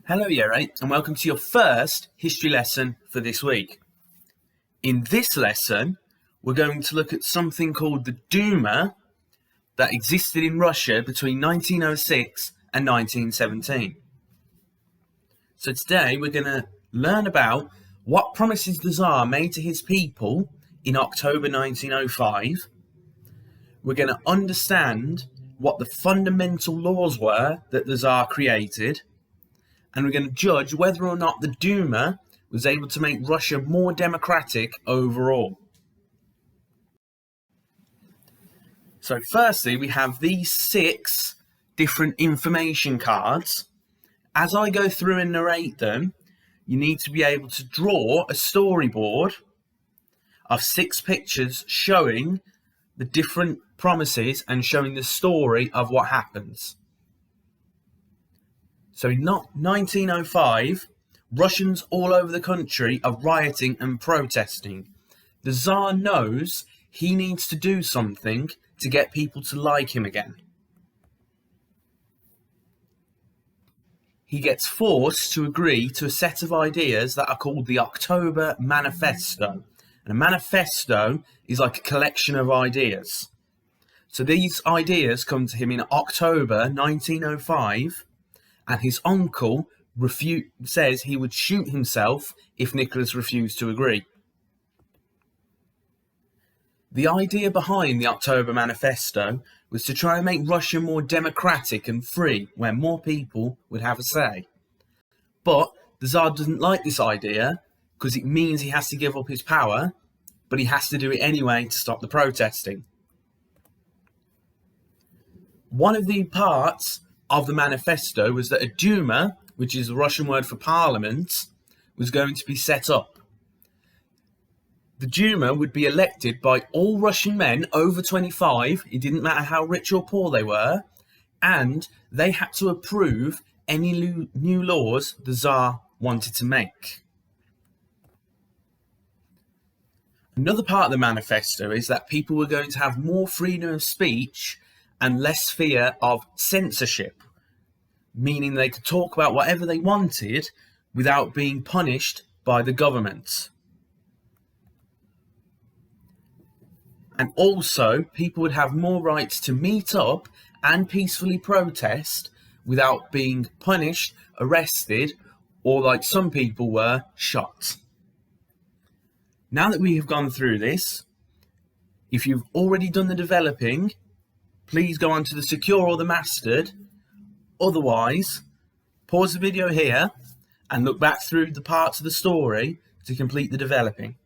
Hello Year 8 and welcome to your first history lesson for this week. In this lesson, we're going to look at something called the Duma that existed in Russia between 1906 and 1917. So today we're going to learn about what promises the Tsar made to his people in October 1905. We're going to understand what the fundamental laws were that the Tsar created. And we're going to judge whether or not the Duma was able to make Russia more democratic overall. So firstly, we have these 6 different information cards. As I go through and narrate them, you need to be able to draw a storyboard of 6 pictures showing the different promises and showing the story of what happens. So in 1905, Russians all over the country are rioting and protesting. The Tsar knows he needs to do something to get people to like him again. He gets forced to agree to a set of ideas that are called the October Manifesto. And a manifesto is like a collection of ideas. So these ideas come to him in October 1905. And his uncle says he would shoot himself if Nicholas refused to agree. The idea behind the October Manifesto was to try and make Russia more democratic and free, where more people would have a say. But the Tsar doesn't like this idea because it means he has to give up his power, but he has to do it anyway to stop the protesting. One of the parts of the manifesto was that a Duma, which is the Russian word for parliament, was going to be set up. The Duma would be elected by all Russian men over 25, it didn't matter how rich or poor they were, and they had to approve any new laws the Tsar wanted to make. Another part of the manifesto is that people were going to have more freedom of speech and less fear of censorship, meaning they could talk about whatever they wanted without being punished by the government. And also, people would have more rights to meet up and peacefully protest without being punished, arrested, or like some people were, shot. Now that we have gone through this, if you've already done the developing, please go on to the secure or the mastered. Otherwise, pause the video here and look back through the parts of the story to complete the developing.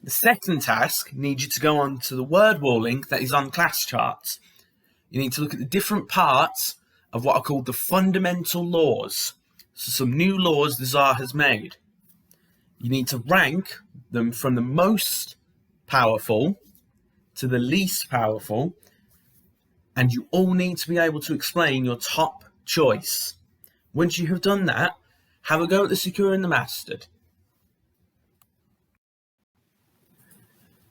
The second task needs you to go on to the word wall link that is on class charts. You need to look at the different parts of what are called the fundamental laws. So some new laws the Tsar has made. You need to rank them from the most powerful to the least powerful, and you all need to be able to explain your top choice. Once you have done that, have a go at the secure and the mastered.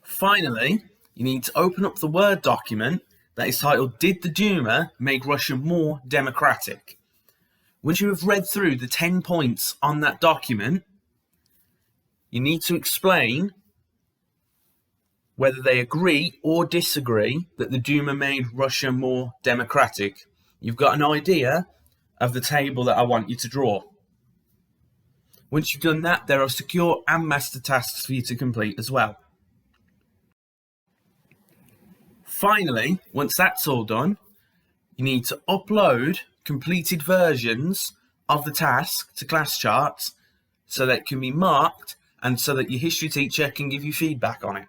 Finally, you need to open up the Word document that is titled "Did the Duma Make Russia More Democratic?" Once you have read through the 10 points on that document, you need to explain whether they agree or disagree that the Duma made Russia more democratic. You've got an idea of the table that I want you to draw. Once you've done that, there are secure and master tasks for you to complete as well. Finally, once that's all done, you need to upload completed versions of the task to class charts so that it can be marked and so that your history teacher can give you feedback on it.